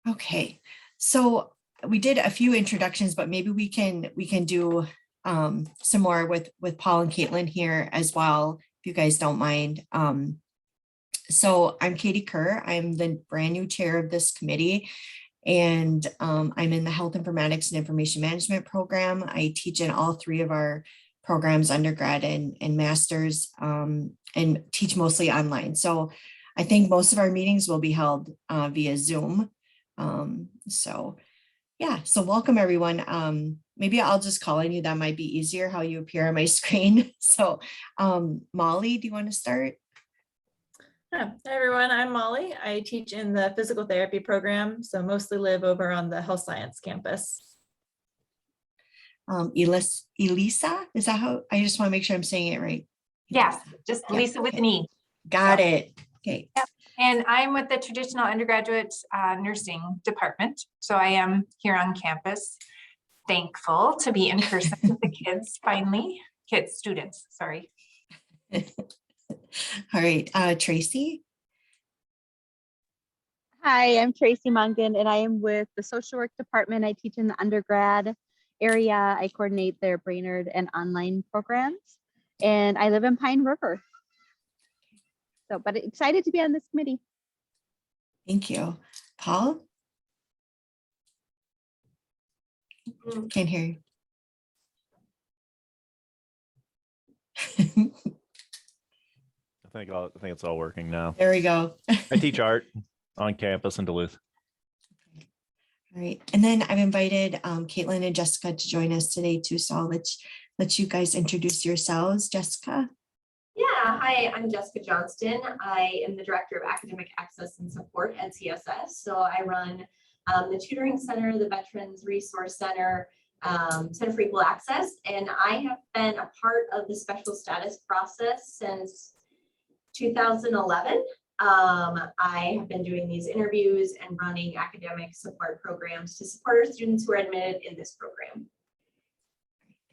Okay, so we did a few introductions, but maybe we can do some more with Paul and Caitlin here as well, if you guys don't mind. So I'm Katie Kerr. I'm the brand new chair of this committee, and I'm in the Health Informatics and Information Management program. I teach in all three of our programs, undergrad and master's, and teach mostly online. So I think most of our meetings will be held via Zoom. So yeah, so welcome everyone. Maybe I'll just call on you. That might be easier how you appear on my screen. So Molly, do you want to start? Hi everyone, I'm Molly. I teach in the physical therapy program, so mostly live over on the health science campus. Elisa, is that how? I just want to make sure I'm saying it right. Yes, just Lisa with an E. Got it. Okay. Yep. And I'm with the traditional undergraduate nursing department. So I am here on campus, thankful to be in person with the kids finally. Students, sorry. All right, Tracy. Hi, I'm Tracy Mungan, and I am with the social work department. I teach in the undergrad area. I coordinate their Brainerd and online programs, and I live in Pine River. So, but excited to be on this committee. Thank you. Paul? Can't hear you. I think it's all working now. There we go. I teach art on campus in Duluth. All right, and then I've invited Caitlin and Jessica to join us today too. So I'll let you guys introduce yourselves. Jessica. Yeah, hi, I'm Jessica Johnston. I am the Director of Academic Access and Support at CSS. So I run the Tutoring Center, the Veterans Resource Center, Center for Equal Access, and I have been a part of the special status process since 2011. I have been doing these interviews and running academic support programs to support our students who are admitted in this program.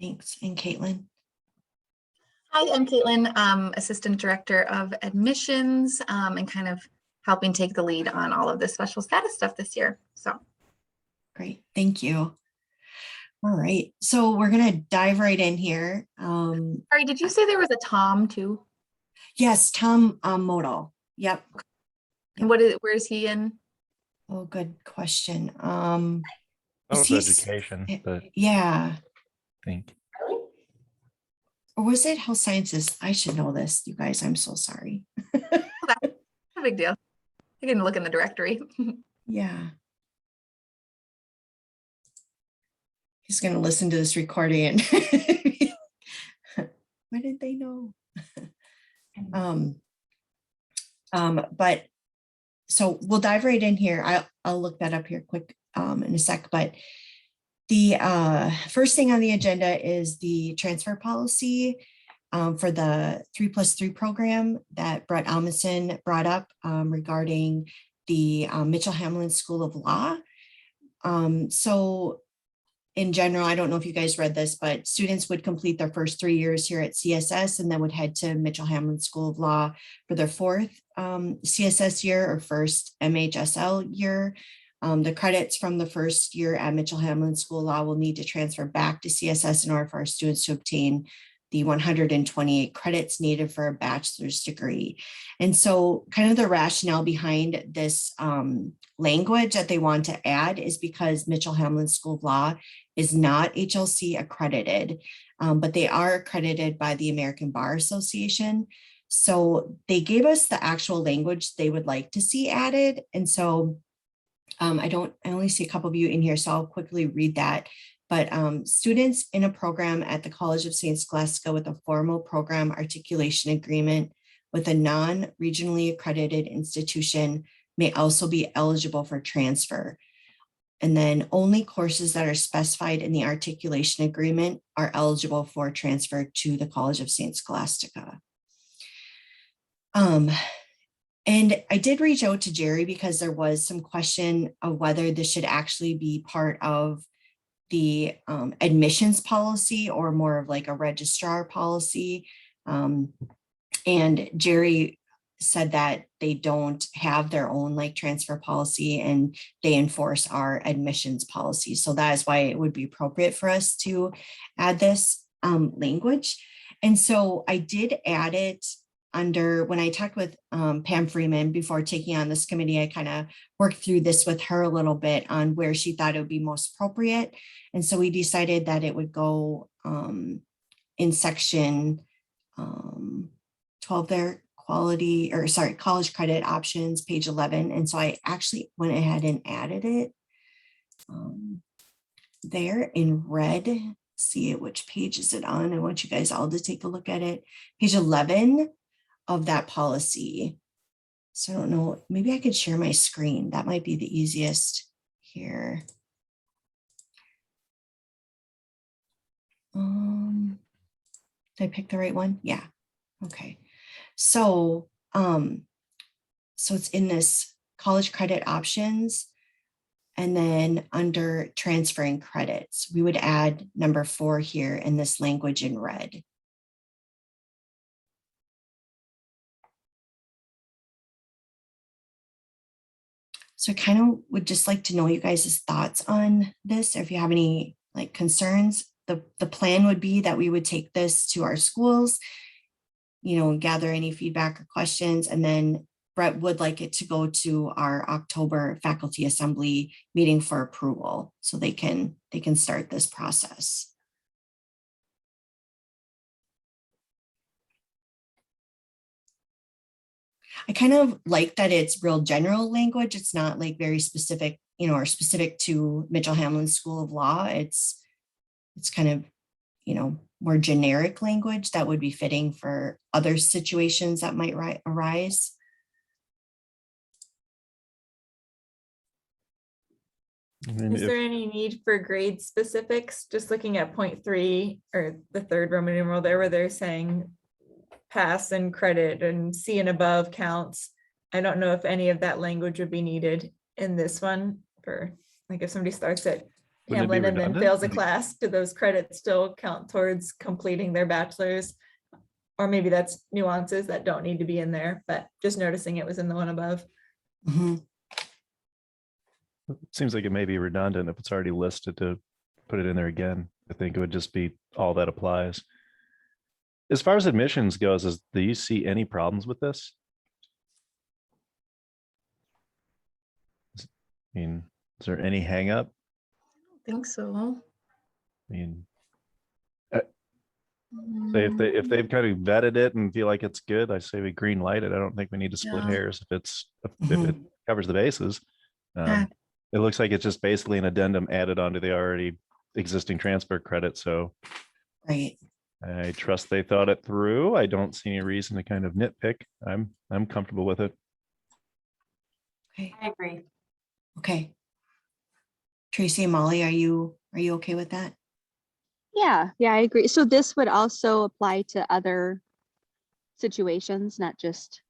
Thanks. And Caitlin. Hi, I'm Caitlin, Assistant Director of Admissions, and kind of helping take the lead on all of the special status stuff this year. So Great, thank you. All right, so we're gonna dive right in here. sorry, did you say there was a Tom too? Yes, Tom Modal. Yep. And where is he in? Oh, good question. That was education, but yeah. I think. Or was it health sciences? I should know this, you guys. I'm so sorry. No big deal. I can look in the directory. Yeah. He's going to listen to this recording and why did they know? But so we'll dive right in here. I'll look that up here quick in a sec, but the first thing on the agenda is the transfer policy for the 3+3 program that Brett Almonson brought up regarding the Mitchell-Hamlin School of Law. So in general, I don't know if you guys read this, but students would complete their first 3 years here at CSS and then would head to Mitchell-Hamlin School of Law for their fourth CSS year or first MHSL year. The credits from the first year at Mitchell-Hamlin School of Law will need to transfer back to CSS in order for our students to obtain the 128 credits needed for a bachelor's degree. And so kind of the rationale behind this language that they want to add is because Mitchell-Hamlin School of Law is not HLC accredited, but they are accredited by the American Bar Association. So they gave us the actual language they would like to see added. And so I only see a couple of you in here, so I'll quickly read that. But students in a program at the College of St. Scholastica with a formal program articulation agreement with a non-regionally accredited institution may also be eligible for transfer. And then only courses that are specified in the articulation agreement are eligible for transfer to the College of St. Scholastica. And I did reach out to Jerry because there was some question of whether this should actually be part of the admissions policy or more of like a registrar policy. And Jerry said that they don't have their own like transfer policy and they enforce our admissions policy. So that is why it would be appropriate for us to add this language. And so I did add it under, when I talked with Pam Freeman before taking on this committee, I kind of worked through this with her a little bit on where she thought it would be most appropriate. And so we decided that it would go in section 12 there, college credit options, page 11. And so I actually went ahead and added it there in red. See it, which page is it on? I want you guys all to take a look at it. Page 11 of that policy. So I don't know, maybe I could share my screen. That might be the easiest here. Did I pick the right one? Yeah. Okay. So, so it's in this college credit options, and then under transferring credits, we would add number 4 here in this language in red. So I kind of would just like to know you guys' thoughts on this, or if you have any like concerns. The plan would be that we would take this to our schools, you know, gather any feedback or questions, and then Brett would like it to go to our October faculty assembly meeting for approval, so they can start this process. I kind of like that it's real general language. It's not like very specific, you know, or specific to Mitchell-Hamlin School of Law. It's kind of, you know, more generic language that would be fitting for other situations that might arise. I mean, Is there any need for grade specifics? Just looking at point 3 or the 3rd Roman numeral there, where they're saying pass and credit and C and above counts. I don't know if any of that language would be needed in this one for, like, if somebody starts at Wouldn't it be Hamlin and then redundant? fails a class, do those credits still count towards completing their bachelor's? Or maybe that's nuances that don't need to be in there, but just noticing it was in the one above. Mhm. It seems like it may be redundant if it's already listed to put it in there again. I think it would just be all that applies. As far as admissions goes, do you see any problems with this? I mean, is there any hang up? Think so. I mean, say if they've kind of vetted it and feel like it's good, I say we green light it. I don't think we need to split Yeah. hairs if it covers the bases. Yeah. It looks like it's just basically an addendum added onto the already existing transfer credit. So Right. I trust they thought it through. I don't see any reason to kind of nitpick. I'm comfortable with it. Okay. I agree. Okay. Tracy and Molly, are you okay with that? Yeah, I agree. So this would also apply to other situations, not just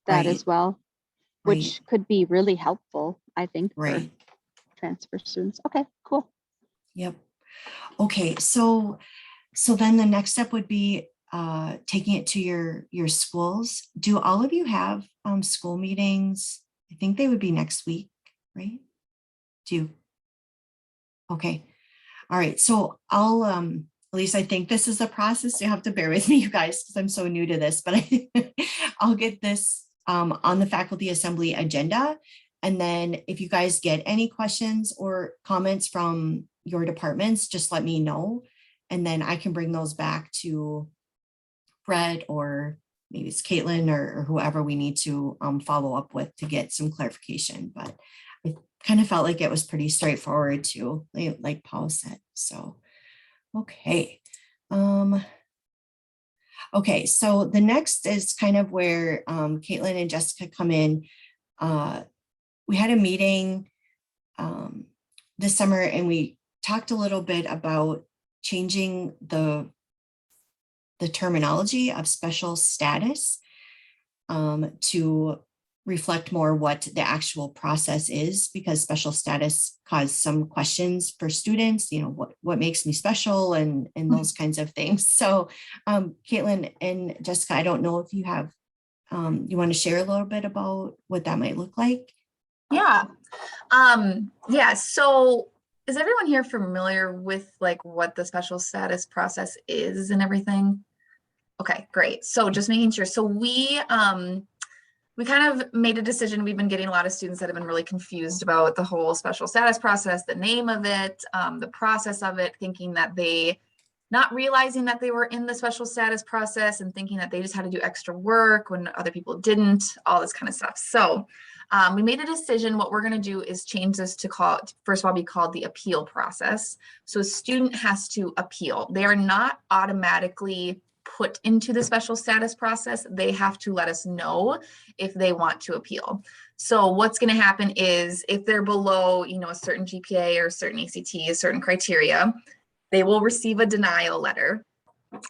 that Right. as well, which could be really helpful, I think, for Right. transfer students. Okay, cool. Yep. Okay, so then the next step would be taking it to your schools. Do all of you have school meetings? I think they would be next week, right? Do you? Okay. All right. So I'll at least I think this is a process. You have to bear with me, you guys, because I'm so new to this, but I'll get this on the faculty assembly agenda. And then if you guys get any questions or comments from your departments, just let me know. And then I can bring those back to Brett, or maybe it's Caitlin or whoever we need to follow up with to get some clarification. But I kind of felt like it was pretty straightforward too, like Paul said. So, okay. Okay, so the next is kind of where Caitlin and Jessica come in. We had a meeting this summer, and we talked a little bit about changing the terminology of special status to reflect more what the actual process is, because special status caused some questions for students, you know, what makes me special and those kinds of things. So Caitlin and Jessica, I don't know if you have you want to share a little bit about what that might look like? Yeah. Yeah. So is everyone here familiar with like what the special status process is and everything? Okay, great. So just making sure. So we kind of made a decision. We've been getting a lot of students that have been really confused about the whole special status process, the name of it, the process of it, thinking that not realizing that they were in the special status process and thinking that they just had to do extra work when other people didn't, all this kind of stuff. So we made a decision. What we're going to do is change this to first of all, be called the appeal process. So a student has to appeal. They are not automatically put into the special status process. They have to let us know if they want to appeal. So what's going to happen is if they're below, a certain GPA or a certain ACT, a certain criteria, they will receive a denial letter.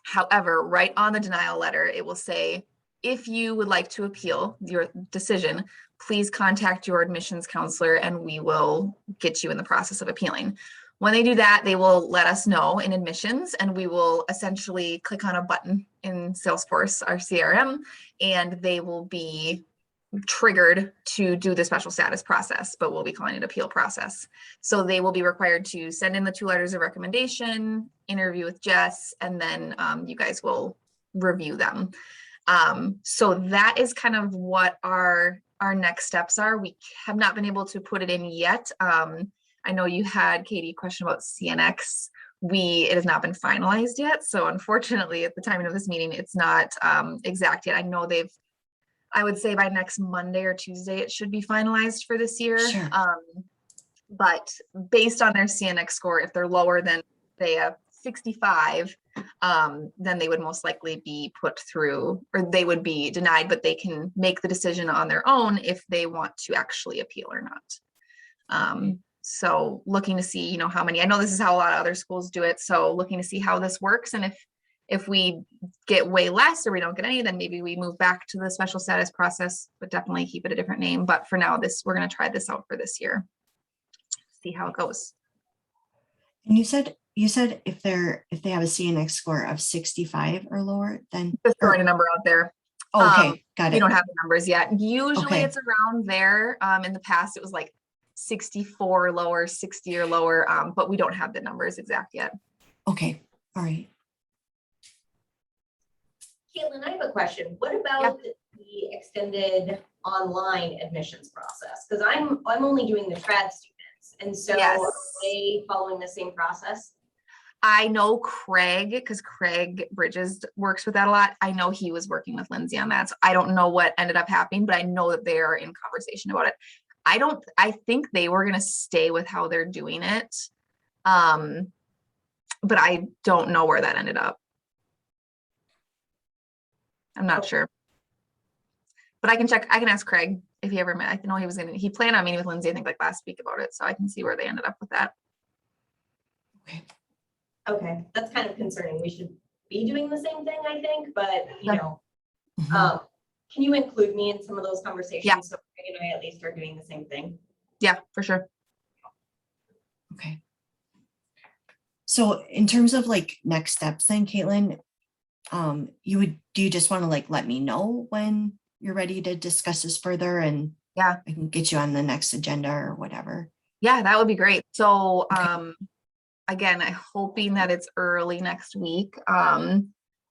However, right on the denial letter, it will say, if you would like to appeal your decision, please contact your admissions counselor and we will get you in the process of appealing. When they do that, they will let us know in admissions and we will essentially click on a button in Salesforce, our CRM, and they will be triggered to do the special status process, but we'll be calling it appeal process. So they will be required to send in the 2 letters of recommendation, interview with Jess, and then you guys will review them. So that is kind of what our next steps are. We have not been able to put it in yet. I know you had, Katie, a question about CNX. It has not been finalized yet. So unfortunately, at the timing of this meeting, it's not exact yet. I know I would say by next Monday or Tuesday, it should be finalized for this year. Sure. But based on their CNX score, if they're lower than say a 65, then they would most likely be put through, or they would be denied, but they can make the decision on their own if they want to actually appeal or not. So looking to see, how many, I know this is how a lot of other schools do it. So looking to see how this works. And if we get way less or we don't get any, then maybe we move back to the special status process, but definitely keep it a different name. But for now, we're going to try this out for this year. See how it goes. And you said if they have a CNX score of 65 or lower, then Just throwing a number out there. oh, okay, got it. We don't have the numbers yet. Usually Okay. it's around there. In the past, it was like 64 or lower, 60 or lower, but we don't have the numbers exact yet. Okay, all right. Caitlin, I have a question. What about the extended online admissions process? Because I'm only doing the trad students, and so Yes. are they following the same process? I know Craig, because Craig Bridges works with that a lot. I know he was working with Lindsay on that. So I don't know what ended up happening, but I know that they are in conversation about it. I think they were going to stay with how they're doing it. But I don't know where that ended up. I'm not sure. But I can check. I can ask Craig if he ever met. I know he planned on meeting with Lindsay, I think like last week about it. So I can see where they ended up with that. Okay, that's kind of concerning. We should be doing the same thing, I think, but Mhm. can you include me in some of those conversations? Yeah. So Craig and I at least are doing the same thing. Yeah, for sure. Okay. So in terms of like next steps then, Caitlin, do you just want to like let me know when you're ready to discuss this further and Yeah. I can get you on the next agenda or whatever? Yeah, that would be great. So Okay. again, I'm hoping that it's early next week.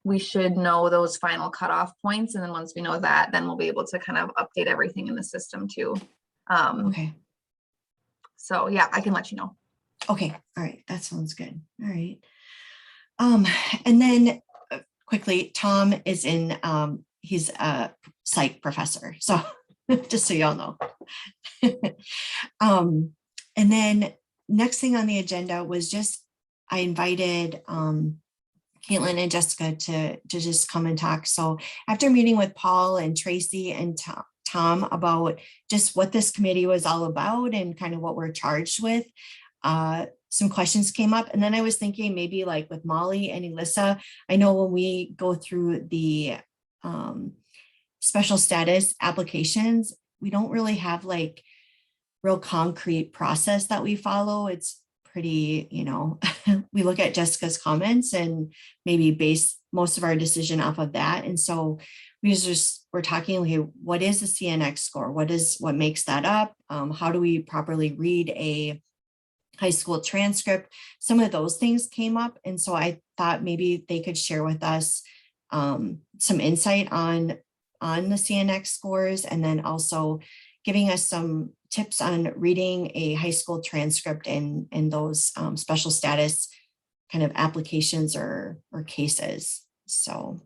We should know those final cutoff points. And then once we know that, then we'll be able to kind of update everything in the system too. Okay. So yeah, I can let you know. Okay. All right. That sounds good. All right. And then quickly, Tom is in, he's a psych professor. So just so y'all know. And then next thing on the agenda was just, I invited Caitlin and Jessica to just come and talk. So after meeting with Paul and Tracy and Tom about just what this committee was all about and kind of what we're charged with, some questions came up. And then I was thinking maybe like with Molly and Elissa, I know when we go through the special status applications, we don't really have like real concrete process that we follow. It's pretty, we look at Jessica's comments and maybe base most of our decision off of that. And so we're talking, okay, what is the CNX score? What makes that up? How do we properly read a high school transcript? Some of those things came up. And so I thought maybe they could share with us some insight on the CNX scores, and then also giving us some tips on reading a high school transcript in those special status kind of applications or cases. So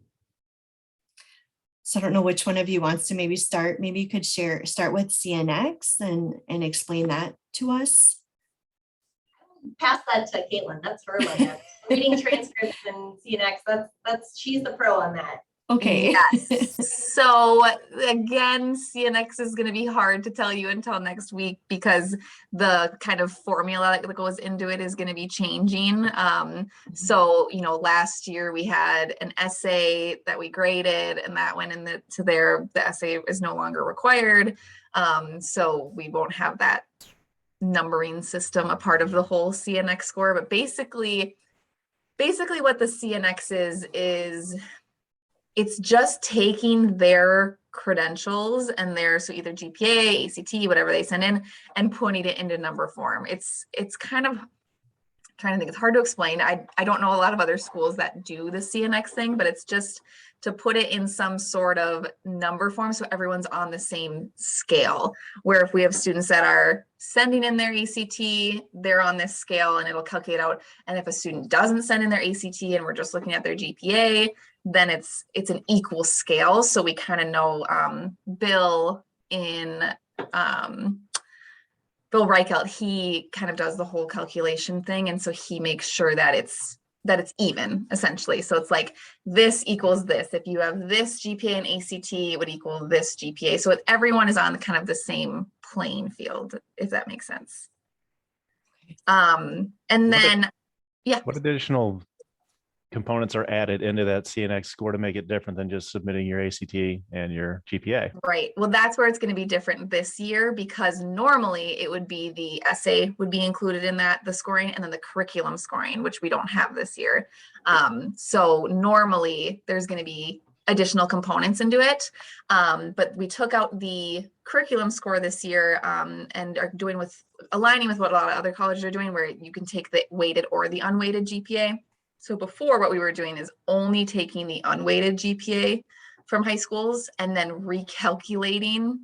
I don't know which one of you wants to maybe start. Maybe you could start with CNX and explain that to us. Pass that to Caitlin. That's her land. Reading transcripts and CNX, she's the pro on that. Okay. Yes. So again, CNX is going to be hard to tell you until next week because the kind of formula that goes into it is going to be changing. So, last year we had an essay that we graded and that went into there. The essay is no longer required. So we won't have that numbering system a part of the whole CNX score. But basically what the CNX is it's just taking their credentials and so either GPA, ACT, whatever they send in, and putting it into number form. It's kind of, I'm trying to think, it's hard to explain. I don't know a lot of other schools that do the CNX thing, but it's just to put it in some sort of number form so everyone's on the same scale. Where if we have students that are sending in their ACT, they're on this scale and it'll calculate out. And if a student doesn't send in their ACT and we're just looking at their GPA, then it's an equal scale. So we kind of know Bill Reichelt, he kind of does the whole calculation thing. And so he makes sure that it's even, essentially. So it's like this equals this. If you have this GPA and ACT, it would equal this GPA. So everyone is on kind of the same playing field, if that makes sense. And then, yeah. What additional components are added into that CNX score to make it different than just submitting your ACT and your GPA? Right. Well, that's where it's going to be different this year, because normally it would be the essay would be included in that, the scoring, and then the curriculum scoring, which we don't have this year. So normally there's going to be additional components into it. But we took out the curriculum score this year and are aligning with what a lot of other colleges are doing, where you can take the weighted or the unweighted GPA. So before, what we were doing is only taking the unweighted GPA from high schools and then recalculating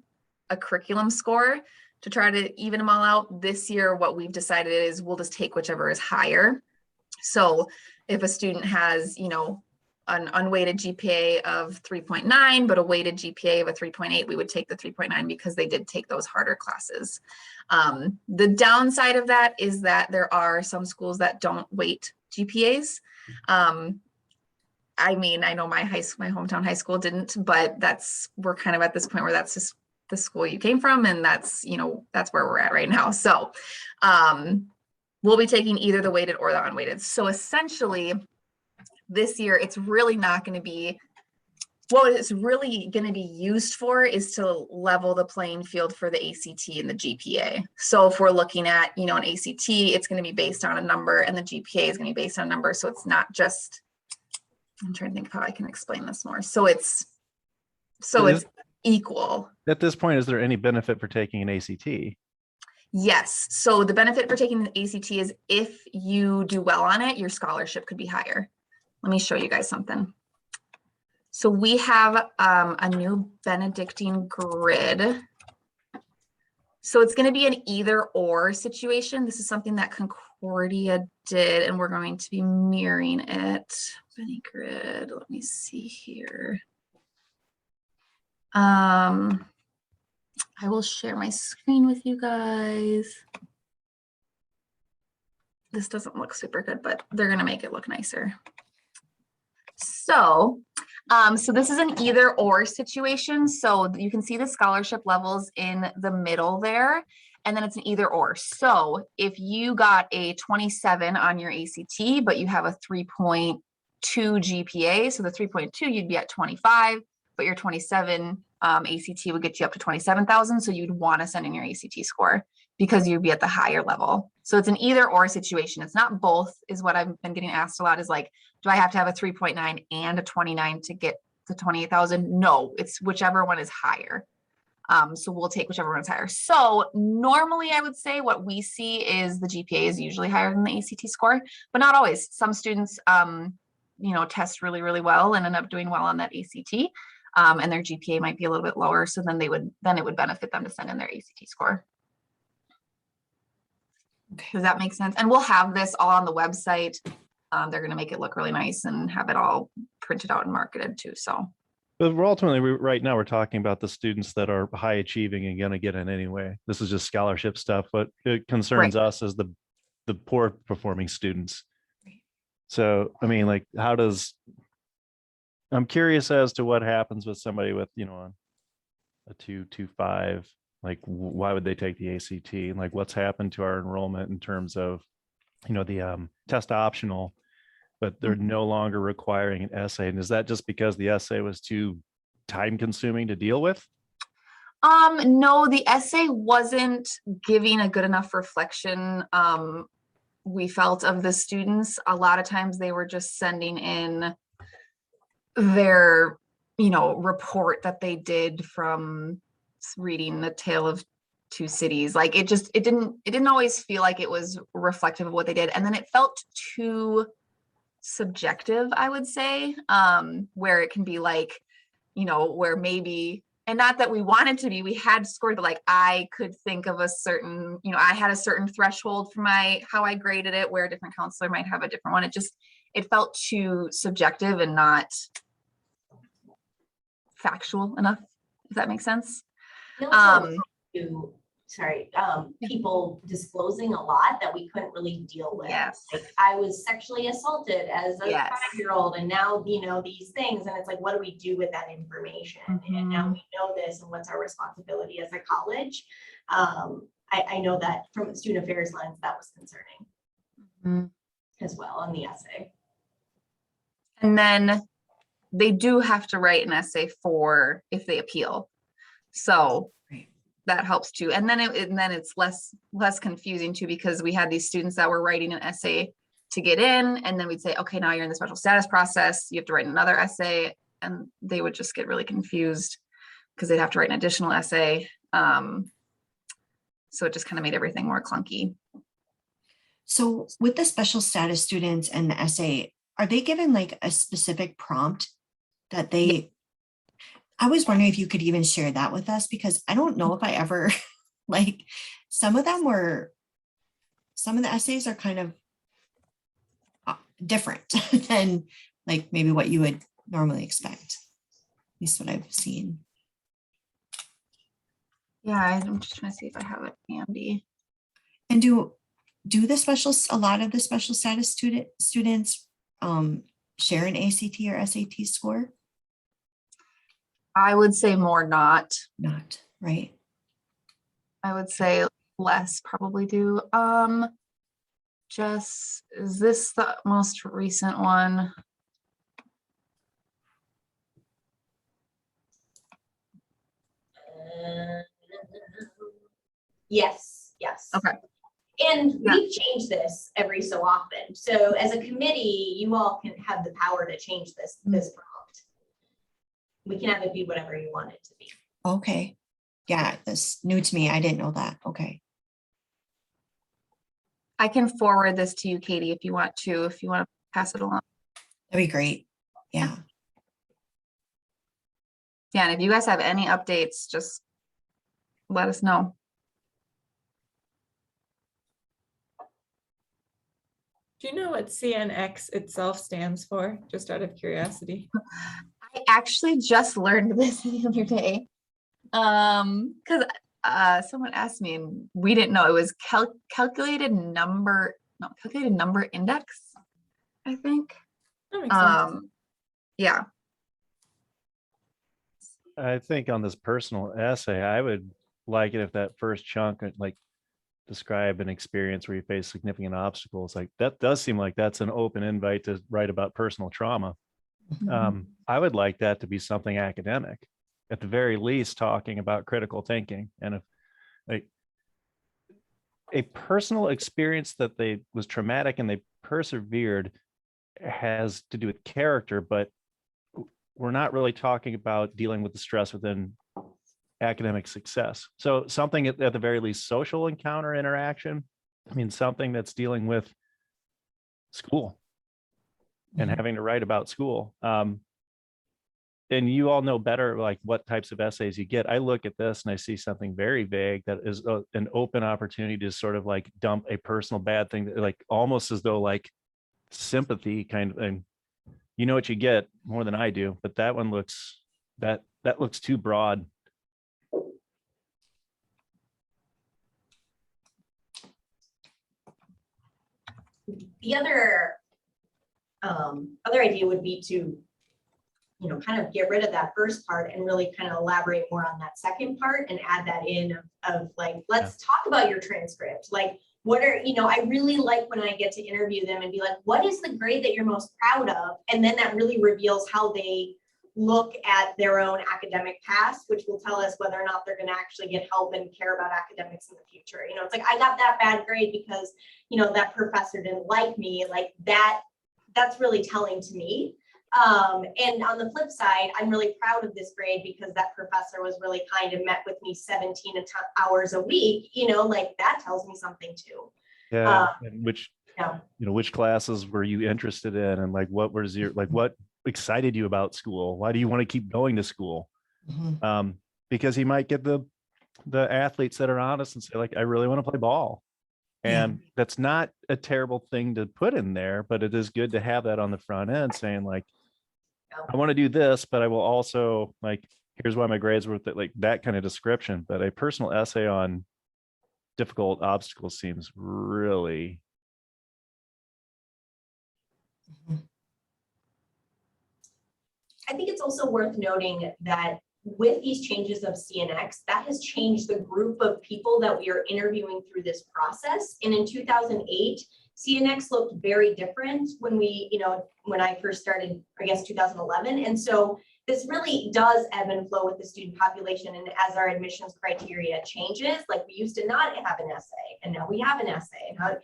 a curriculum score to try to even them all out. This year, what we've decided is we'll just take whichever is higher. So if a student has, an unweighted GPA of 3.9, but a weighted GPA of a 3.8, we would take the 3.9 because they did take those harder classes. The downside of that is that there are some schools that don't weight GPAs. I know my hometown high school didn't, but we're kind of at this point where that's just the school you came from, and that's where we're at right now. So we'll be taking either the weighted or the unweighted. So essentially this year, it's really not going to be, what it's really going to be used for is to level the playing field for the ACT and the GPA. So if we're looking at, an ACT, it's going to be based on a number, and the GPA is going to be based on a number. So it's not just, I'm trying to think how I can explain this more. So it's equal. At this point, is there any benefit for taking an ACT? Yes. So the benefit for taking the ACT is if you do well on it, your scholarship could be higher. Let me show you guys something. So we have a new Benedictine grid. So it's going to be an either or situation. This is something that Concordia did, and we're going to be mirroring it. Benny grid, let me see here. I will share my screen with you guys. This doesn't look super good, but they're going to make it look nicer. So this is an either or situation. So you can see the scholarship levels in the middle there, and then it's an either or. So if you got a 27 on your ACT, but you have a 3.2 GPA, so the 3.2, you'd be at 25, but your 27 ACT would get you up to 27,000. So you'd want to send in your ACT score because you'd be at the higher level. So it's an either or situation. It's not both, is what I've been getting asked a lot, is like, do I have to have a 3.9 and a 29 to get to 28,000. No, it's whichever one is higher. So we'll take whichever one's higher. So normally I would say what we see is the GPA is usually higher than the ACT score, but not always. Some students, you know, test really, really well and end up doing well on that ACT. And their GPA might be a little bit lower. So then it would benefit them to send in their ACT score. Does that make sense? And we'll have this all on the website. They're going to make it look really nice and have it all printed out and marketed too. So. But we're ultimately, right now, we're talking about the students that are high achieving and going to get in anyway. This is just scholarship stuff. What it concerns us is the poor performing students. So, I mean, like, I'm curious as to what happens with somebody with, you know, a 2.25. Like, why would they take the ACT? And like, what's happened to our enrollment in terms of, you know, the test optional, but they're no longer requiring an essay. And is that just because the essay was too time consuming to deal with? No, the essay wasn't giving a good enough reflection. We felt of the students. A lot of times they were just sending in their, you know, report that they did from reading The Tale of Two Cities. Like it didn't always feel like it was reflective of what they did. And then it felt too subjective, I would say, where it can be like, you know, where maybe, and not that we wanted to be, we had scored, but like I could think of a certain, you know, I had a certain threshold for how I graded it, where a different counselor might have a different one. It felt too subjective and not factual enough, if that makes sense. People disclosing a lot that we couldn't really deal with. Yes. Like I was sexually assaulted as a Yes. 5-year-old, and now, you know, these things, and it's like, what do we do with that information? And now we know this, and what's our responsibility as a college? I know that from a student affairs lens, that was concerning as well on the essay. And then they do have to write an essay for if they appeal. So that helps too. And then it's less confusing too, because we had these students that were writing an essay to get in, and then we'd say, okay, now you're in the special status process, you have to write another essay, and they would just get really confused because they'd have to write an additional essay. So it just kind of made everything more clunky. So with the special status students and the essay, are they given like a specific prompt that they, I was wondering if you could even share that with us, because I don't know if I ever, like, some of the essays are kind of different than like maybe what you would normally expect, at least what I've seen. Yeah, I'm just trying to see if I have it handy. And do a lot of the special status students share an ACT or SAT score? I would say more not. Not, right? I would say less probably do. Is this the most recent one? Yes. Okay. And Yeah. we change this every so often. So as a committee, you all can have the power to change this prompt. We can have it be whatever you want it to be. Okay. Yeah, that's new to me. I didn't know that. Okay. I can forward this to you, Katie, if you want to pass it along. That'd be great. Yeah. Yeah, and if you guys have any updates, just let us know. Do you know what CNX itself stands for? Just out of curiosity. I actually just learned this the other day. Because someone asked me and we didn't know. It was calculated number index, I think. That makes sense. Yeah. I think on this personal essay, I would like it if that first chunk, like, describe an experience where you face significant obstacles. Like, that does seem like that's an open invite to write about personal trauma. I would like that to be something academic, at the very least, talking about critical thinking. And if like a personal experience that was traumatic and they persevered has to do with character, but we're not really talking about dealing with the stress within academic success. So something at the very least, social encounter interaction. I mean, something that's dealing with school and Mhm. having to write about school. And you all know better, like what types of essays you get. I look at this and I see something very vague that is an open opportunity to sort of like dump a personal bad thing, like almost as though like sympathy kind of, and you know what you get more than I do, but that one looks, that looks too broad. The other idea would be to, kind of get rid of that first part and really kind of elaborate more on that second part and add that in of like, let's talk about your transcript. Like, what are, I really like when I get to interview them and be like, what is the grade that you're most proud of? And then that really reveals how they look at their own academic past, which will tell us whether or not they're going to actually get help and care about academics in the future. It's like, I got that bad grade because, that professor didn't like me. Like that's really telling to me. And on the flip side, I'm really proud of this grade because that professor was really kind and met with me 17 hours a week, like that tells me something too. Yeah. And which, Yeah. which classes were you interested in? And like, what was your, like, what excited you about school? Why do you want to keep going to school? Mhm. Because he might get the athletes that are honest and say like, I really want to play ball. And that's not a terrible thing to put in there, but it is good to have that on the front end saying like, I want to do this, but I will also like, here's why my grades were like that kind of description. But a personal essay on difficult obstacles seems really. I think it's also worth noting that with these changes of CNX, that has changed the group of people that we are interviewing through this process. And in 2008, CNX looked very different when when I first started, I guess, 2011. And so this really does ebb and flow with the student population. And as our admissions criteria changes, like we used to not have an essay and now we have an essay. And how,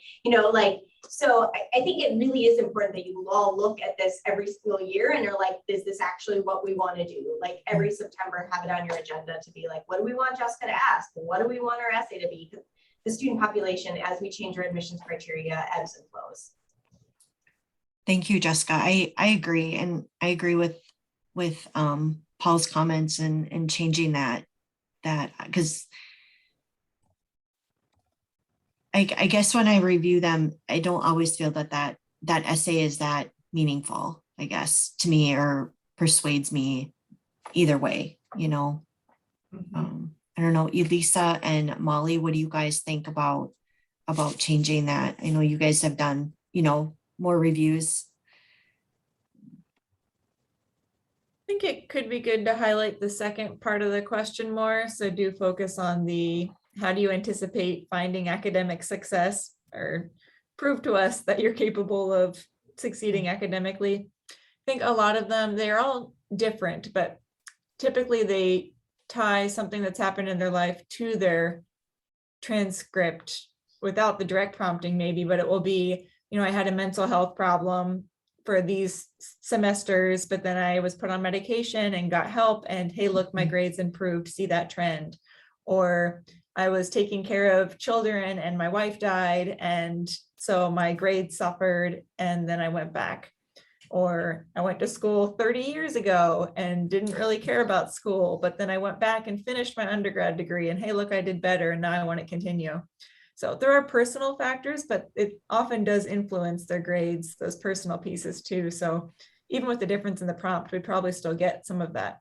so I think it really is important that you all look at this every single year and are like, is this actually what we want to do? Like every September, have it on your agenda to be like, what do we want Jessica to ask? What do we want our essay to be? Because the student population, as we change our admissions criteria, ebbs and flows. Thank you, Jessica. I agree. And I agree with Paul's comments and changing that because I guess when I review them, I don't always feel that essay is that meaningful, I guess, to me, or persuades me either way, I don't know, Elisa and Molly, what do you guys think about changing that? I know you guys have done, more reviews. I think it could be good to highlight the second part of the question more. So do focus on how do you anticipate finding academic success or prove to us that you're capable of succeeding academically. I think a lot of them, they're all different, but typically they tie something that's happened in their life to their transcript without the direct prompting maybe, but it will be, I had a mental health problem for these semesters, but then I was put on medication and got help and hey, look, my grades improved, see that trend. Or I was taking care of children and my wife died. And so my grades suffered and then I went back. Or I went to school 30 years ago and didn't really care about school, but then I went back and finished my undergrad degree and hey, look, I did better and now I want to continue. So there are personal factors, but it often does influence their grades, those personal pieces too. So even with the difference in the prompt, we'd probably still get some of that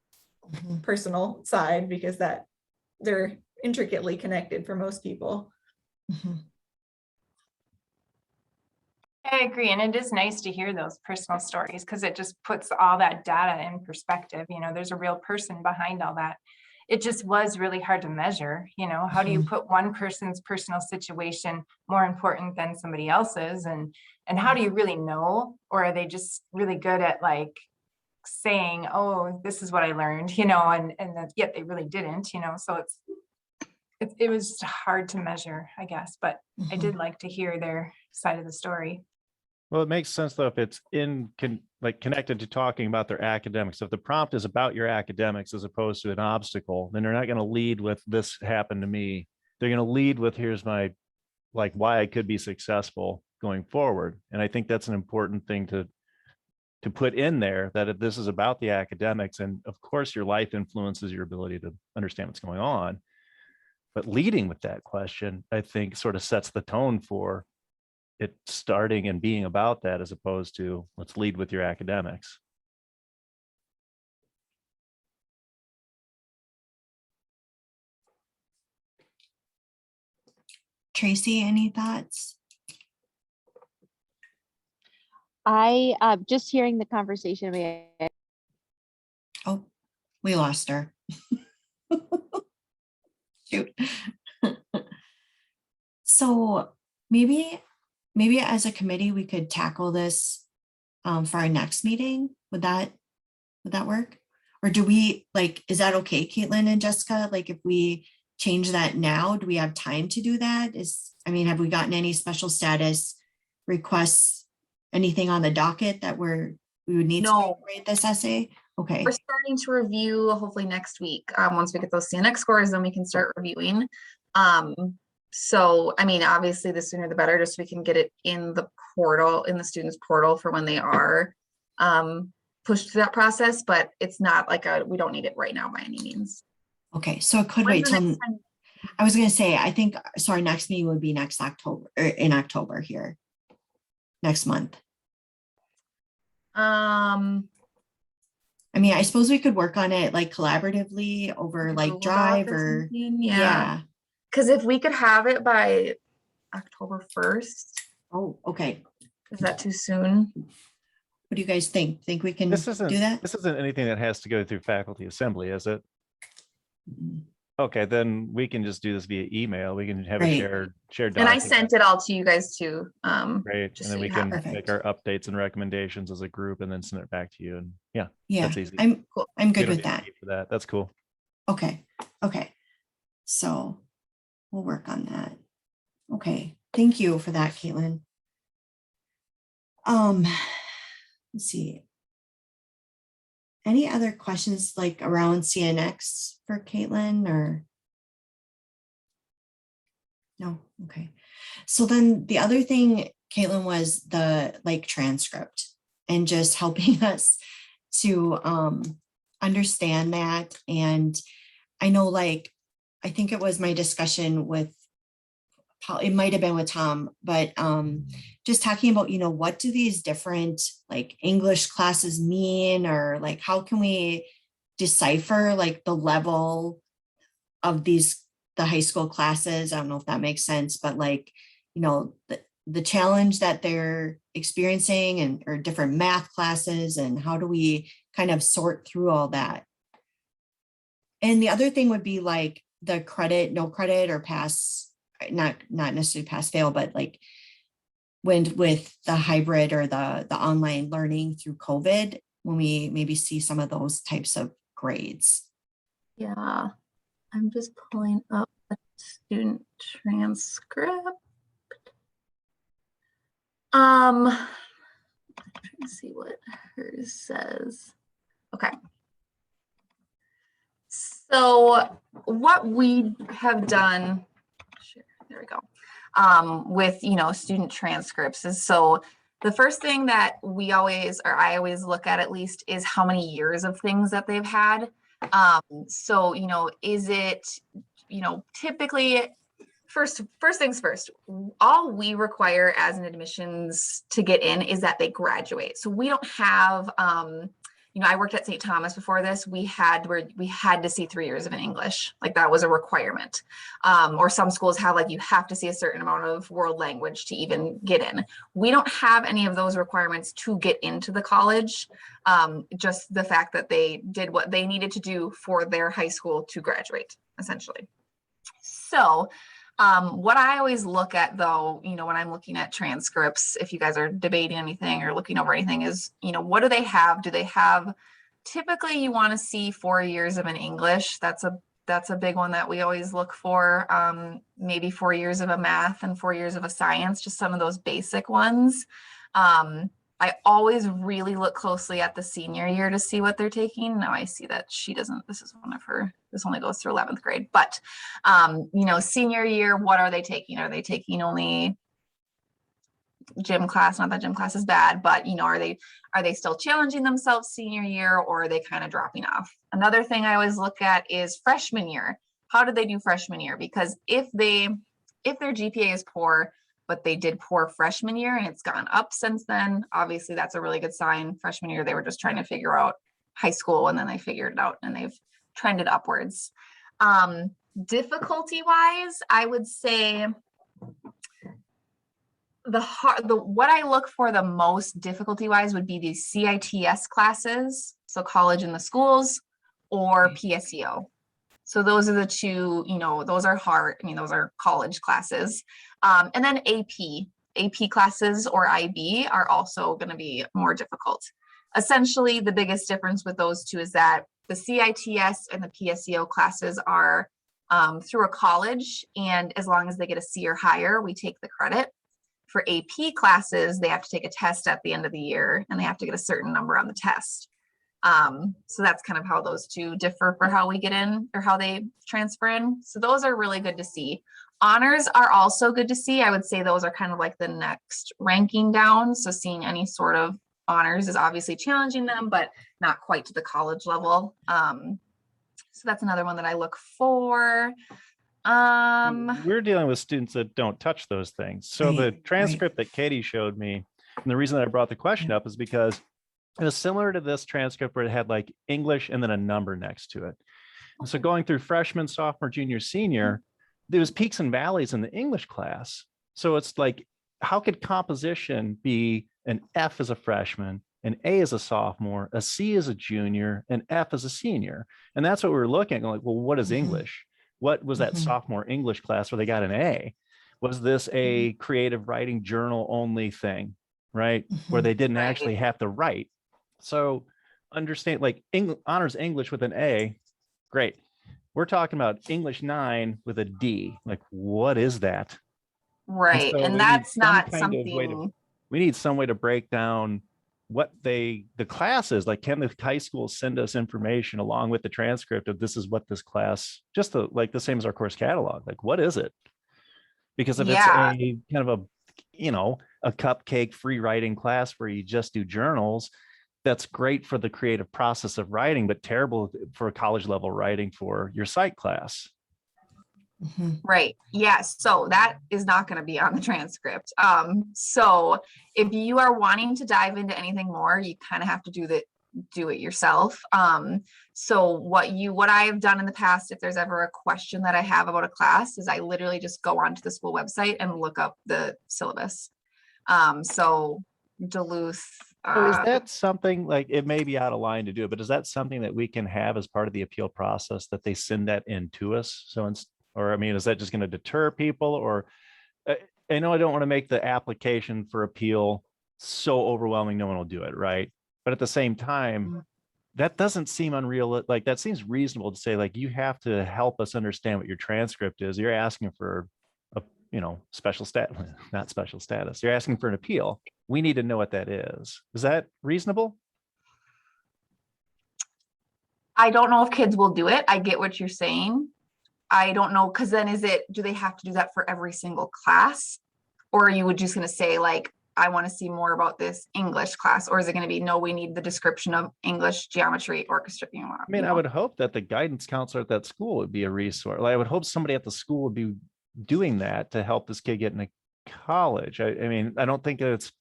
personal side because they're intricately connected for most people. I agree. And it is nice to hear those personal stories because it just puts all that data in perspective. There's a real person behind all that. It just was really hard to measure, how do you put one person's personal situation more important than somebody else's? And how do you really know? Or are they just really good at like saying, oh, this is what I learned, and yet they really didn't, so it was just hard to measure, I guess, but I did like to hear their side of the story. Well, it makes sense though if it's like connected to talking about their academics. If the prompt is about your academics as opposed to an obstacle, then they're not going to lead with this happened to me. They're going to lead with here's my like why I could be successful going forward. And I think that's an important thing to put in there, that if this is about the academics, and of course your life influences your ability to understand what's going on. But leading with that question, I think sort of sets the tone for it starting and being about that, as opposed to let's lead with your academics. Tracy, any thoughts? I just hearing the conversation. Oh, we lost her. Shoot. So maybe as a committee, we could tackle this for our next meeting. Would that work? Or do we like, is that okay, Caitlin and Jessica? Like if we change that now, do we have time to do that? I mean, have we gotten any special status requests, anything on the docket that we would need to No. write this essay? Okay. We're starting to review hopefully next week. Once we get those CNX scores, then we can start reviewing. So, I mean, obviously the sooner the better, just so we can get it in the portal, in the students portal for when they are pushed through that process, but it's not like we don't need it right now by any means. Okay, so it could When's wait the till, next time? I was gonna say, I think, so our next meeting would be next October, or in October here. Next month. I mean, I suppose we could work on it like collaboratively over like Google Doc Drive or, something, yeah. Because if we could have it by October 1st, Oh, okay. is that too soon? What do you guys think? Think we can This do isn't that? this isn't anything that has to go through faculty assembly, is it? Mm, Okay, then we can just do this via email. We can have a Right. shared And I document. sent it all to you guys too. Great, just and then so we you have can it. make our updates and recommendations as a group and then send it back to you. And yeah, Yeah, that's easy. I'm Cool. good We don't with need that. Kate for that. That's cool. Okay, okay. So we'll work on that. Okay, thank you for that, Caitlin. Let's see. Any other questions like around CNX for Caitlin or? No, okay. So then the other thing, Caitlin, was the like transcript and just helping us to understand that. And I know like, I think it was my discussion with Paul, it might have been with Tom, but just talking about, what do these different like English classes mean, or like, how can we decipher like the level of the high school classes? I don't know if that makes sense, but like, the challenge that they're experiencing and or different math classes, and how do we kind of sort through all that? And the other thing would be like the credit, no credit, or pass, not necessarily pass fail, but like when with the hybrid or the online learning through COVID, when we maybe see some of those types of grades. Yeah, I'm just pulling up a student transcript. Trying to see what hers says. Okay. So what we have done, sure, there we go, with, student transcripts is, so the first thing that I always look at least is how many years of things that they've had. So, is it, typically, first things first, all we require as an admissions to get in is that they graduate. So we don't have, I worked at St. Thomas before this. We had to see 3 years of an English, like that was a requirement. Or some schools have like, you have to see a certain amount of world language to even get in. We don't have any of those requirements to get into the college. Just the fact that they did what they needed to do for their high school to graduate, essentially. So what I always look at though, when I'm looking at transcripts, if you guys are debating anything or looking over anything, is, what do they have? Do they have, typically you want to see 4 years of an English. That's a big one that we always look for. Maybe 4 years of a math and 4 years of a science, just some of those basic ones. I always really look closely at the senior year to see what they're taking. Now I see that she doesn't, this is one of her, this only goes through 11th grade, but you know, senior year, what are they taking? Are they taking only gym class? Not that gym class is bad, but you know, are they still challenging themselves senior year, or are they kind of dropping off? Another thing I always look at is freshman year. How did they do freshman year? Because if their GPA is poor, but they did poor freshman year and it's gone up since then, obviously that's a really good sign. Freshman year, they were just trying to figure out high school, and then they figured it out and they've trended upwards. Difficulty wise, I would say what I look for the most difficulty wise would be the CITS classes, so college in the schools, or PSEO. So those are the two, you know, those are hard. I mean, those are college classes. And then AP classes or IB are also going to be more difficult. Essentially, the biggest difference with those two is that the CITS and the PSEO classes are through a college, and as long as they get a C or higher, we take the credit. For AP classes, they have to take a test at the end of the year, and they have to get a certain number on the test. So that's kind of how those two differ for how we get in or how they transfer in. So those are really good to see. Honors are also good to see. I would say those are kind of like the next ranking down. So seeing any sort of honors is obviously challenging them, but not quite to the college level. So that's another one that I look for. We're dealing with students that don't touch those things. So the Right, transcript that Katie showed me, and the reason that I brought the question up is because it was similar to this transcript where it had like English and then a number next to it. And so going through freshman, sophomore, junior, senior, there was peaks and valleys in the English class. So it's like, how could composition be an F as a freshman, an A as a sophomore, a C as a junior, an F as a senior? And that's what we were looking at. Like, well, what is English? What was that sophomore English class where they got an A? Was this a creative writing journal only thing, right? Where they didn't actually have to write? So understand, like honors English with an A, great. We're talking about English 9 with a D. Like, what is that? Right. So And we that's need some not kind of way something. we need some way to break down what the class is. Like, can the high school send us information along with the transcript of this is what this class, just like the same as our course catalog, like what is it? Because if it's Yeah. a kind of a cupcake free writing class where you just do journals, that's great for the creative process of writing, but terrible for a college level writing for your psych class. Right. Yes. So that is not going to be on the transcript. So if you are wanting to dive into anything more, you kind of have to do it yourself. So what I have done in the past, if there's ever a question that I have about a class, is I literally just go onto the school website and look up the syllabus. So Duluth. So is that something, like, it may be out of line to do it, but is that something that we can have as part of the appeal process, that they send that in to us? So or I mean, is that just going to deter people? Or I know I don't want to make the application for appeal so overwhelming no one will do it, right? But at the same time, that doesn't seem unreal. Like, that seems reasonable to say, like, you have to help us understand what your transcript is. You're asking for a special status, not special status. You're asking for an appeal. We need to know what that is. Is that reasonable? I don't know if kids will do it. I get what you're saying. I don't know, because then do they have to do that for every single class? Or are you just going to say, like, I want to see more about this English class? Or is it going to be, no, we need the description of English, geometry, orchestra? I mean, I would hope that the guidance counselor at that school would be a resource. Like, I would hope somebody at the school would be doing that to help this kid get into college. I mean, I don't think that it's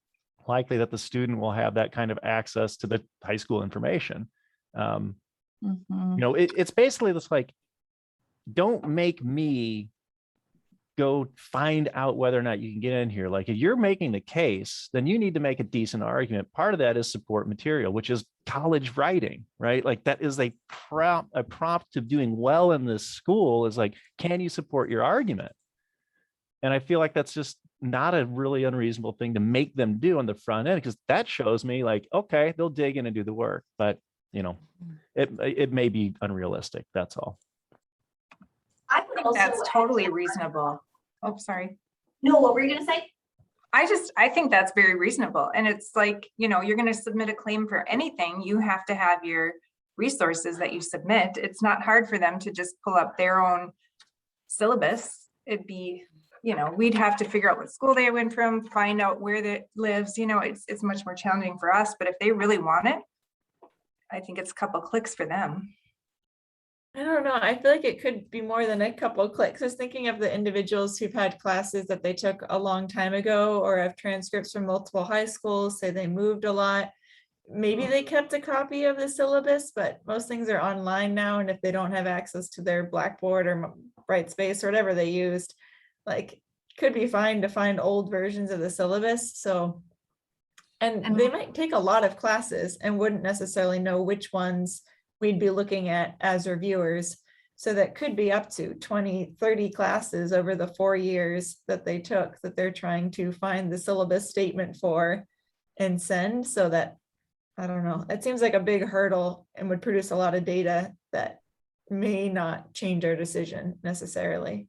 likely that the student will have that kind of access to the high school information. It's basically this, like, don't make me go find out whether or not you can get in here. Like, if you're making the case, then you need to make a decent argument. Part of that is support material, which is college writing, right? Like, that is a prompt to doing well in this school is like, can you support your argument? And I feel like that's just not a really unreasonable thing to make them do on the front end, because that shows me, like, okay, they'll dig in and do the work, but it may be unrealistic. That's all. I would I think also that's add totally to- reasonable. Oh, sorry. No, what were you gonna say? I think that's very reasonable. And it's like, you're going to submit a claim for anything. You have to have your resources that you submit. It's not hard for them to just pull up their own syllabus. It'd be, we'd have to figure out what school they went from, find out where they lives, it's much more challenging for us, but if they really want it, I think it's a couple clicks for them. I don't know. I feel like it could be more than a couple of clicks. I was thinking of the individuals who've had classes that they took a long time ago or have transcripts from multiple high schools, say they moved a lot. Maybe they kept a copy of the syllabus, but most things are online now. And if they don't have access to their Blackboard or Brightspace or whatever they used, like, could be fine to find old versions of the syllabus. So, and they might take a lot of classes and wouldn't necessarily know which ones we'd be looking at as reviewers. So that could be up to 20, 30 classes over the 4 years that they took that they're trying to find the syllabus statement for and send. So that, I don't know, it seems like a big hurdle and would produce a lot of data that may not change our decision necessarily.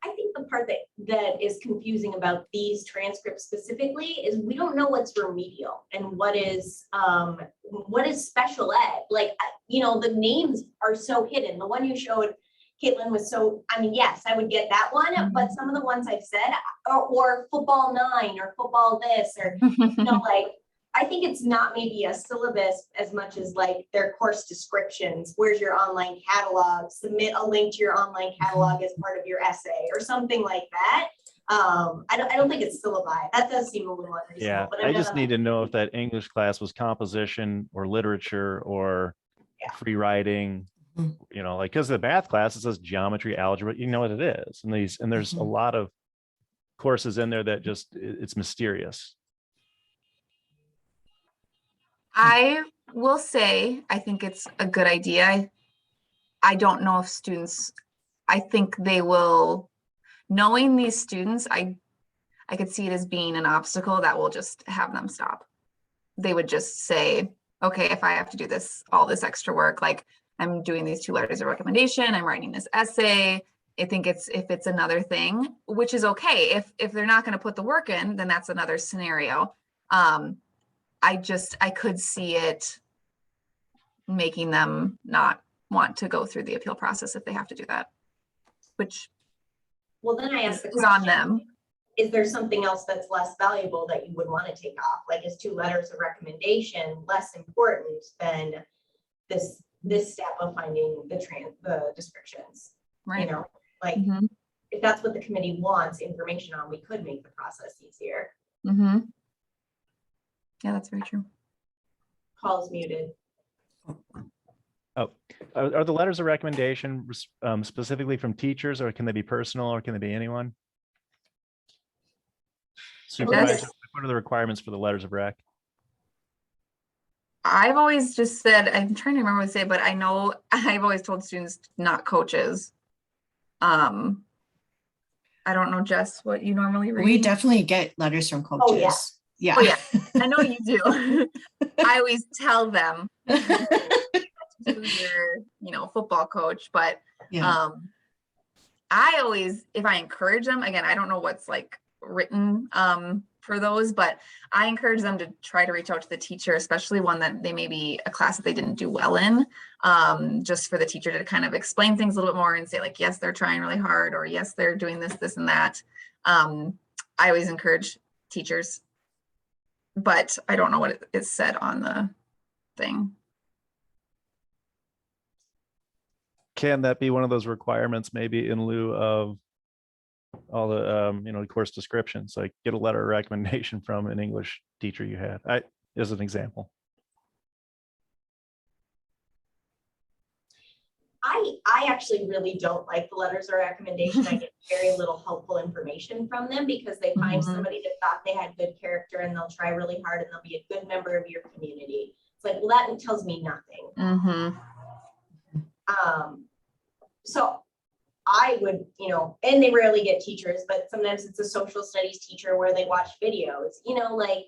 I think the part that is confusing about these transcripts specifically is we don't know what's remedial and what is special ed. Like, the names are so hidden. The one you showed, Caitlin, was so, yes, I would get that one, but some of the ones I've said, or football 9 or football this, or, like, I think it's not maybe a syllabus as much as like their course descriptions. Where's your online catalog? Submit a link to your online catalog as part of your essay or something like that. I don't think it's syllabi. That does seem a little unreasonable. Yeah, but I just need to know if that English class was composition or literature or free writing, like, because the math class, it says geometry, algebra, you know what it is. And there's a lot of courses in there that just, it's mysterious. I will say, I think it's a good idea. I don't know if students, I think they will, knowing these students, I could see it as being an obstacle that will just have them stop. They would just say, okay, if I have to do this, all this extra work, like I'm doing these 2 letters of recommendation, I'm writing this essay. I think if it's another thing, which is okay. If they're not going to put the work in, then that's another scenario. I could see it making them not want to go through the appeal process if they have to do that, which then I ask the is on them. Is there something else that's less valuable that you would want to take off? Like, is 2 letters of recommendation less important than this step of finding the descriptions? Right. Like, if that's what the committee wants information on, we could make the process easier. Yeah, that's very true. Call is muted. Oh, are the letters of recommendation specifically from teachers, or can they be personal, or can they be anyone? Supervisor, what are the requirements for the letters of rec? I've always just said, I'm trying to remember what to say, but I know I've always told students, not coaches. I don't know, Jess, what you normally read. We definitely get letters from coaches. Yeah. Oh, yeah. I know you do. I always tell them to your, football coach, but I always, if I encourage them, again, I don't know what's like written for those, but I encourage them to try to reach out to the teacher, especially one that they may be a class that they didn't do well in, just for the teacher to kind of explain things a little bit more and say like, yes, they're trying really hard, or yes, they're doing this, this, and that. I always encourage teachers, but I don't know what is said on the thing. Can that be one of those requirements, maybe in lieu of all the course descriptions, like get a letter of recommendation from an English teacher you had, as an example? I actually really don't like the letters of recommendation. I get very little helpful information from them because they find somebody that thought they had good character and they'll try really hard and they'll be a good member of your community. It's like, well, that tells me nothing. So I would, and they rarely get teachers, but sometimes it's a social studies teacher where they watch videos, like,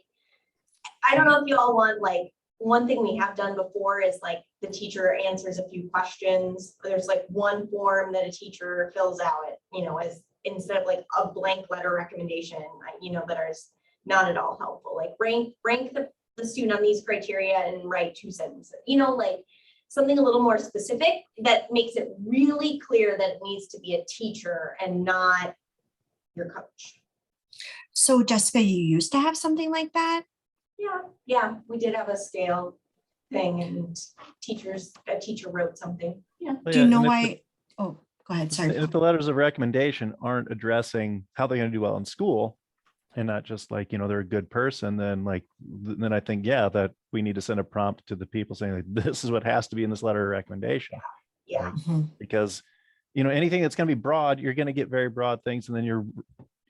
I don't know if you all want, like, one thing we have done before is like the teacher answers a few questions. There's like one form that a teacher fills out, as instead of like a blank letter recommendation. that are not at all helpful. Like rank the student on these criteria and write 2 sentences, like something a little more specific that makes it really clear that it needs to be a teacher and not your coach. So Jessica, you used to have something like that? Yeah, we did have a scale thing, and a teacher wrote something. Yeah. Well, Do you yeah, know and if why? Oh, go ahead. Sorry. If the letters of recommendation aren't addressing how they're going to do well in school, and not just like, they're a good person, then then I think, yeah, that we need to send a prompt to the people saying like, this is what has to be in this letter of recommendation. Yeah. Like, Mhm. because, anything that's going to be broad, you're going to get very broad things. And then your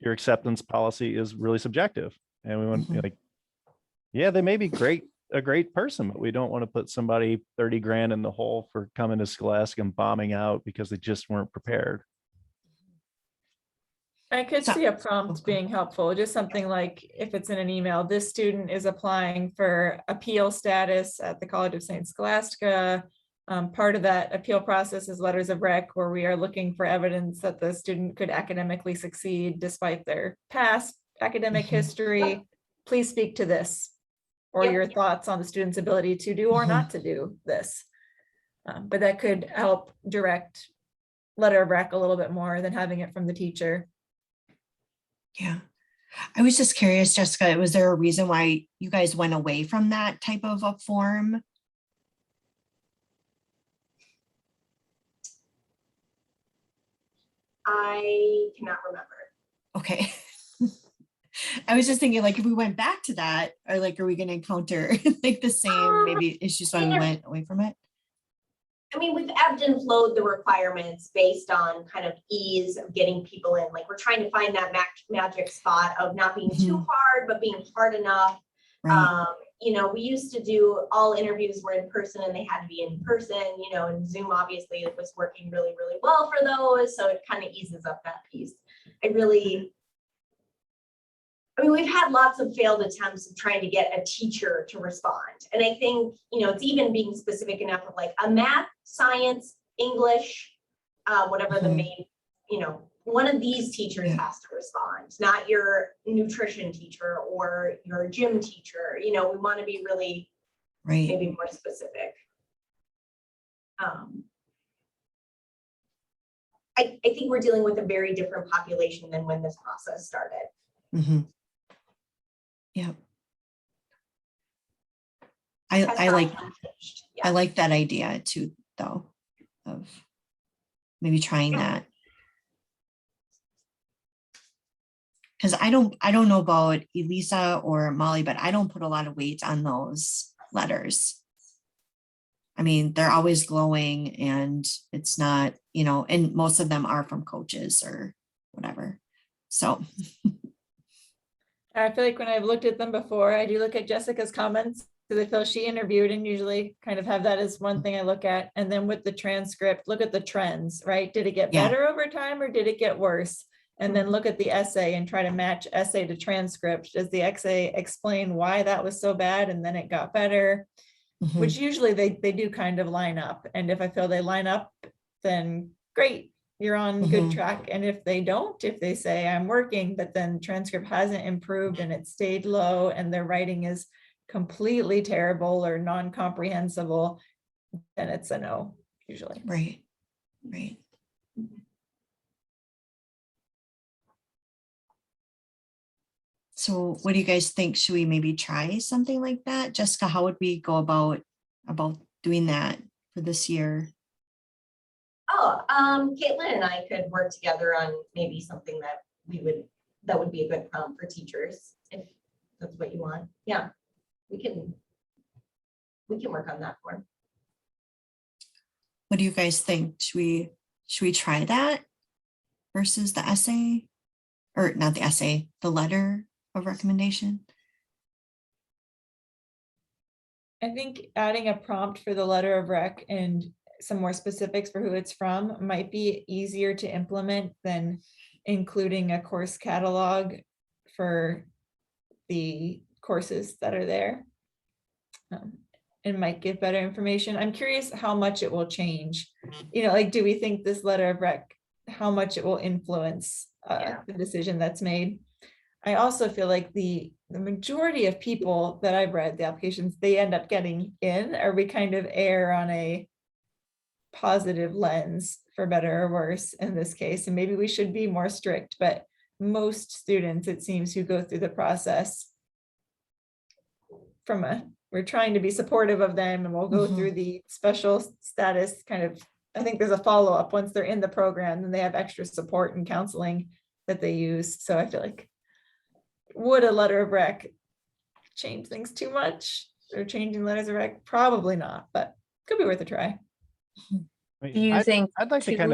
acceptance policy is really subjective. And we want Mhm. like, yeah, they may be a great person, but we don't want to put somebody 30 grand in the hole for coming to Scholastic and bombing out because they just weren't prepared. I could So- see a prompt okay. being helpful, just something like if it's in an email, this student is applying for appeal status at the College of St. Scholastica. Part of that appeal process is letters of rec, where we are looking for evidence that the student could academically succeed despite their past academic Mhm. history. Please speak to this, or Yep. your thoughts on the student's ability to do or Mhm. not to do this. But that could help direct letter of rec a little bit more than having it from the teacher. Yeah. I was just curious, Jessica, was there a reason why you guys went away from that type of a form? I cannot remember. Okay. I was just thinking like if we went back to that, or like, are we going to encounter like the same maybe issues why we went away from it? I mean, we've ebbed and flowed the requirements based on kind of ease of getting people in. Like we're trying to find that magic spot of not being too Mhm. hard, but being hard enough. Right. We used to do all interviews were in person and they had to be in person, and Zoom obviously it was working really, really well for those. So it kind of eases up that piece. We've had lots of failed attempts of trying to get a teacher to respond. And I think, it's even being specific enough of like a math, science, English, whatever the Mhm. main, one of these teachers Yeah. has to respond, not your nutrition teacher or your gym teacher. We want to be really Right. maybe more specific. I think we're dealing with a very different population than when this process started. Mhm. Yep. I Has like not changed. I Yeah. like that idea too, though, of maybe trying that. Because I don't know about Elisa or Molly, but I don't put a lot of weight on those letters. I mean, they're always glowing and it's not, and most of them are from coaches or whatever. So, I feel like when I've looked at them before, I do look at Jessica's comments because I feel she interviewed and usually kind of have that as one thing I look at. And then with the transcript, look at the trends, right? Did it get Yeah. better over time or did it get worse? And then look at the essay and try to match essay to transcript. Does the essay explain why that was so bad and then it got better? mhm. Which usually they do kind of line up. And if I feel they line up, then great, you're on good Mhm. track. And if they don't, if they say I'm working, but then transcript hasn't improved and it stayed low and their writing is completely terrible or non-comprehensible, then it's a no, usually. Right. Right. So what do you guys think? Should we maybe try something like that? Jessica, how would we go about doing that for this year? Caitlin and I could work together on maybe something that would be a good prompt for teachers, if that's what you want. Yeah, we can work on that form. What do you guys think? Should we try that versus the essay? Or not the essay, the letter of recommendation? I think adding a prompt for the letter of rec and some more specifics for who it's from might be easier to implement than including a course catalog for the courses that are there. It might give better information. I'm curious how much it will change. Like, do we think this letter of rec, how much it will influence Yeah. the decision that's made? I also feel like the majority of people that I've read the applications, they end up getting in, or we kind of err on a positive lens for better or worse in this case. And maybe we should be more strict, but most students, it seems, who go through the process we're trying to be supportive of them, and we'll go through the special status kind of, I think there's a follow-up once they're in the program, and they have extra support and counseling that they use. So I feel like, would a letter of rec change things too much, or changing letters of rec? Probably not, but could be worth a try. Do you think I'd like to kind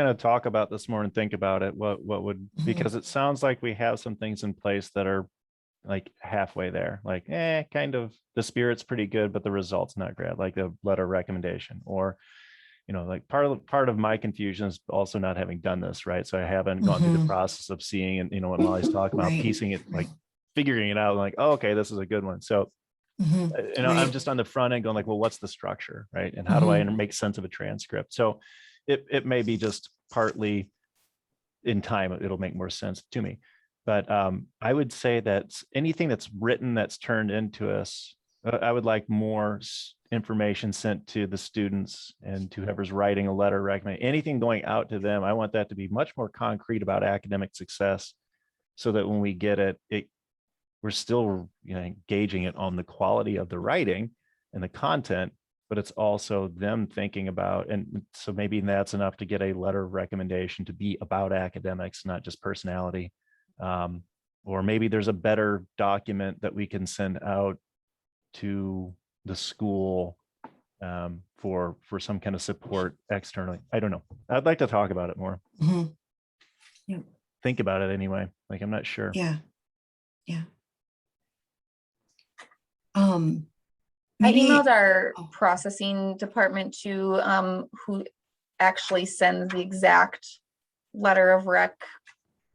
of talk about this more and think about it. What would, because it sounds like we have some things in place that are like halfway there, like kind of the spirit's pretty good, but the result's not great, like a letter of recommendation. Or, you know, like part of my confusion is also not having done this, right? So I haven't gone through the process of seeing, and you know, when Molly's talking about piecing it, like figuring it out, like, oh, okay, this is a good one. So you know, I'm just on the front end going like, well, what's the structure, right? And how do I make sense of a transcript? So it may be just partly in time, it'll make more sense to me. But I would say that anything that's written that's turned into us, I would like more information sent to the students and to whoever's writing a letter recommend anything going out to them. I want that to be much more concrete about academic success, so that when we get it, we're still, you know, engaging it on the quality of the writing and the content, but it's also them thinking about, and so maybe that's enough to get a letter of recommendation to be about academics, not just personality. Or maybe there's a better document that we can send out to the school for some kind of support externally. I don't know. I'd like to talk about it more. Yeah. Think about it anyway. Like, I'm not sure. Yeah. I emailed our processing department to who actually sends the exact letter of rec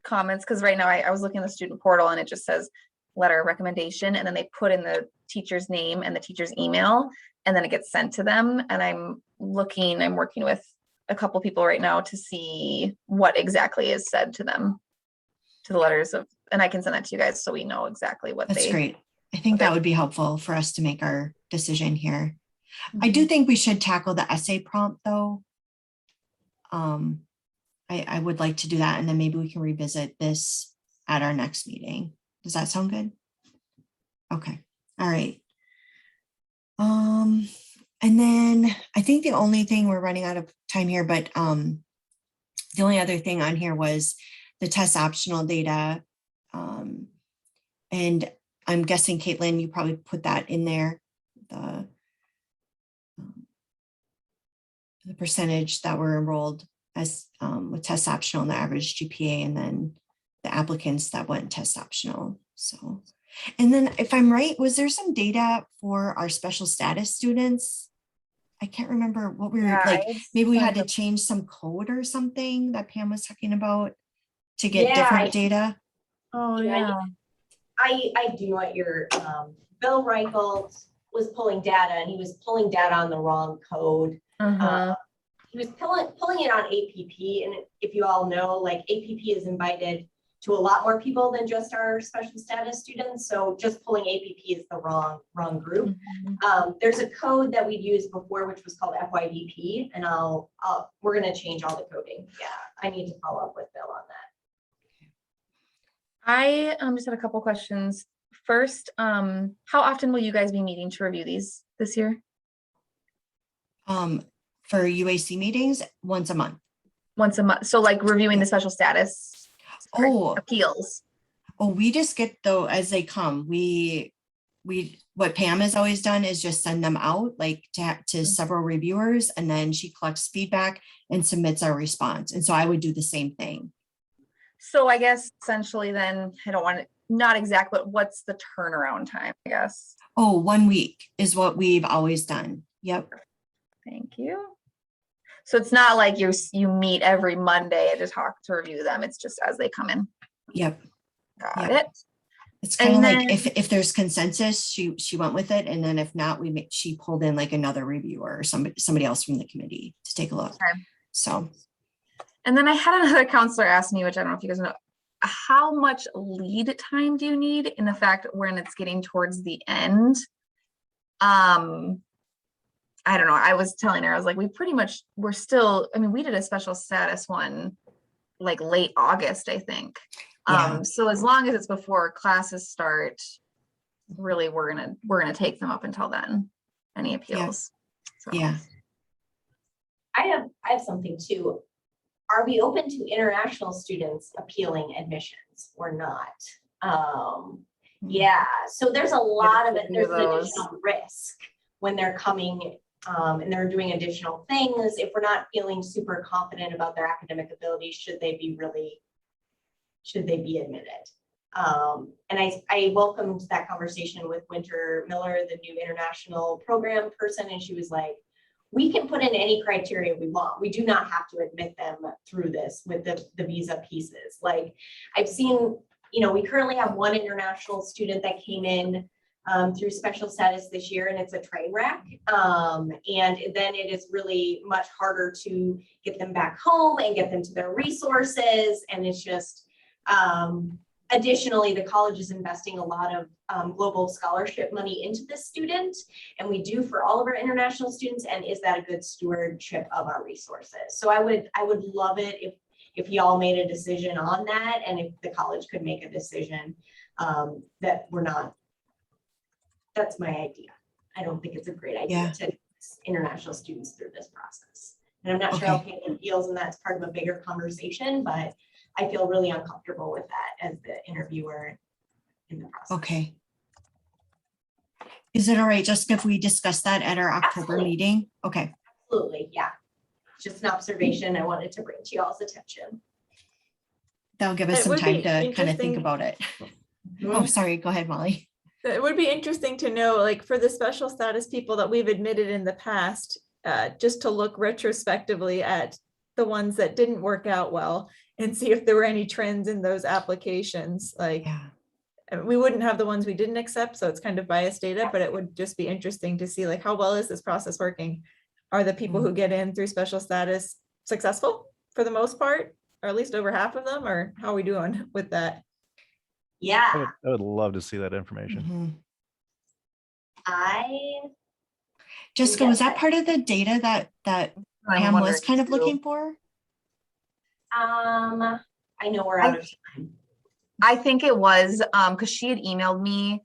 comments, because right now I was looking at the student portal and it just says letter of recommendation, and then they put in the teacher's name and the teacher's email, and then it gets sent to them. And I'm working with a couple people right now to see what exactly is said to them, to the letters of, and I can send that to you guys so we know exactly what That's great. I think that would be helpful for us to make our decision here. I do think we should tackle the essay prompt though. I would like to do that, and then maybe we can revisit this at our next meeting. Does that sound good? Okay. All right. And then I think the only thing, we're running out of time here, but the only other thing on here was the test optional data. And I'm guessing, Caitlin, you probably put that in there, the percentage that were enrolled as with test optional and the average GPA, and then the applicants that went test optional. So, and then if I'm right, was there some data for our special status students? I can't remember what we were like. Maybe we had to change some code or something that Pam was talking about to get different data. Oh yeah. I do know what your Bill Reichelt was pulling data, and he was pulling data on the wrong code. He was pulling it on APP, and if you all know, like APP is invited to a lot more people than just our special status students. So just pulling APP is the wrong group. There's a code that we'd used before, which was called FYDP, and we're going to change all the coding. Yeah, I need to follow up with Bill on that. I just had a couple questions. First, how often will you guys be meeting to review these this year? For UAC meetings, once a month. Once a month. So like reviewing the special status appeals. Oh, we just get though as they come. What Pam has always done is just send them out like to several reviewers, and then she collects feedback and submits our response. And so I would do the same thing. So I guess essentially then, I don't want to, not exact, but what's the turnaround time, I guess? Oh, 1 week is what we've always done. Yep. Thank you. So it's not like you meet every Monday to talk to review them. It's just as they come in. Yep. Got it. It's kind of like if there's consensus, she went with it, and then if not, she pulled in like another reviewer or somebody else from the committee to take a look. Okay. So. And then I had another counselor ask me, which I don't know if you guys know, how much lead time do you need in the fact when it's getting towards the end? I don't know. I was telling her, I was like, we're still, I mean, we did a special status one like late August, I think. Yeah. So as long as it's before classes start, really, we're gonna take them up until then. Any appeals. So. Yeah. I have something too. Are we open to international students appealing admissions or not? Yeah, so there's a lot of it. There's an additional risk when they're coming and they're doing additional things. If we're not feeling super confident about their academic ability, should they be admitted? And I welcomed that conversation with Winter Miller, the new international program person, and she was like, we can put in any criteria we want. We do not have to admit them through this with the visa pieces. Like I've seen, we currently have one international student that came in through special status this year, and it's a train wreck. And then it is really much harder to get them back home and get them to their resources. And it's just, additionally, the college is investing a lot of global scholarship money into this student, and we do for all of our international students. And is that a good stewardship of our resources? So I would love it if y'all made a decision on that, and if the college could make a decision that we're not. That's my idea. I don't think it's a great idea to international students through this process, and I'm not sure how Caitlin feels, and that's part of a bigger conversation, but I feel really uncomfortable with that as the interviewer in the process. Okay. Is it all right, Jessica, if we discuss that at our October meeting? Okay. Absolutely, yeah. Just an observation I wanted to bring to y'all's attention. That'll give us It some would time be to kind of think interesting- about it. Oh, sorry. Go ahead, Molly. It would be interesting to know, like for the special status people that we've admitted in the past, just to look retrospectively at the ones that didn't work out well and see if there were any trends in those applications. Like we wouldn't have the ones we didn't accept, so it's kind of biased data, but it would just be interesting to see like how well is this process working? Are the people who get in through special status successful for the most part, or at least over half of them, or how are we doing with that? Yeah, I would love to see that information. Jessica, was that part of the data that Pam was kind of looking for? I know we're out of time. I think it was because she had emailed me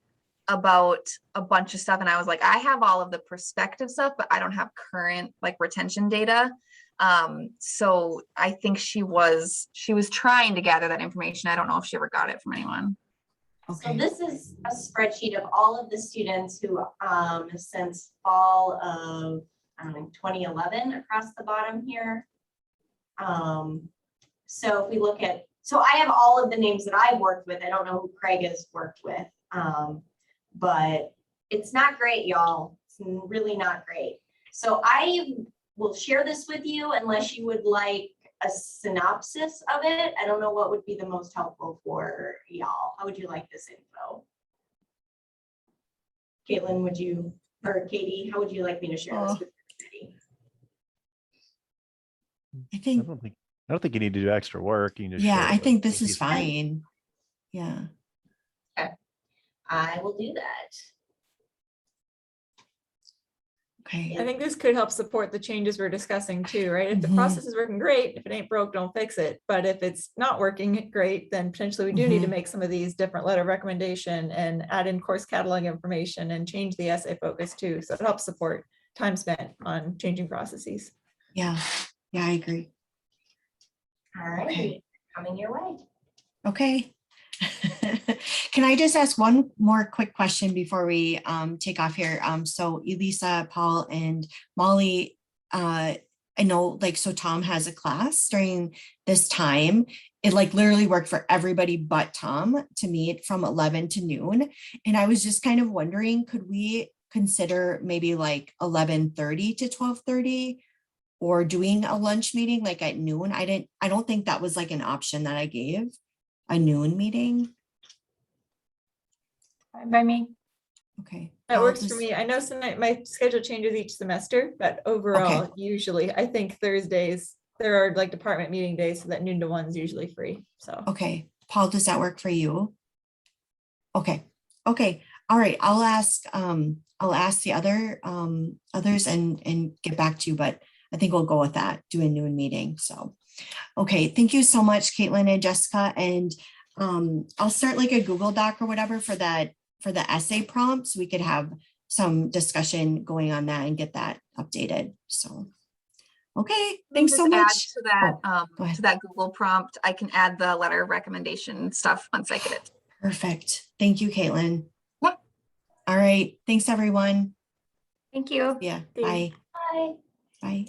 about a bunch of stuff, and I was like, I have all of the prospective stuff, but I don't have current like retention data. So I think she was trying to gather that information. I don't know if she ever got it from anyone. So this is a spreadsheet of all of the students who since fall of 2011 across the bottom here. So if we look at, so I have all of the names that I've worked with. I don't know who Craig has worked with, but it's not great, y'all. It's really not great. So I will share this with you unless you would like a synopsis of it. I don't know what would be the most helpful for y'all. How would you like this info? Caitlin, would you, or Katie, how would you like me to share this with everybody? I don't think you need to do extra work. You can just yeah, share it I with think this me. is fine. Yeah. Okay, I will do that. Okay. I think this could help support the changes we're discussing too, right? If the process is working great, if it ain't broke, don't fix it. But if it's not working great, then potentially we do need to make some of these different letter of recommendation and add in course catalog information and change the essay focus too. So it helps support time spent on changing processes. Yeah, I agree. All right, Okay. coming your way. Okay. Can I just ask one more quick question before we take off here? So Elisa, Paul, and Molly, I know like, so Tom has a class during this time. It like literally worked for everybody but Tom to meet from 11 to noon. And I was just kind of wondering, could we consider maybe like 11:30 to 12:30 or doing a lunch meeting like at noon? I don't think that was like an option that I gave, a noon meeting. Fine by me. Okay. That I'll works for just- me. I know my schedule changes each semester, but overall, usually I think Thursdays, there are like department meeting days, so that noon to 1 is usually free. So. Okay, Paul, does that work for you? Okay, okay, all right, I'll ask the others and get back to you, but I think we'll go with that, do a noon meeting, so. Okay, thank you so much, Caitlin and Jessica, and I'll start like a Google Doc or whatever for that, for the essay prompts. We could have some discussion going on that and get that updated, so. Okay, thanks so Just add much. To that, go ahead. to that Google prompt, I can add the letter of recommendation stuff once I get it. Perfect, thank you, Caitlin. Yep. All right, thanks, everyone. Thank you. Yeah, Thank bye, Bye. bye.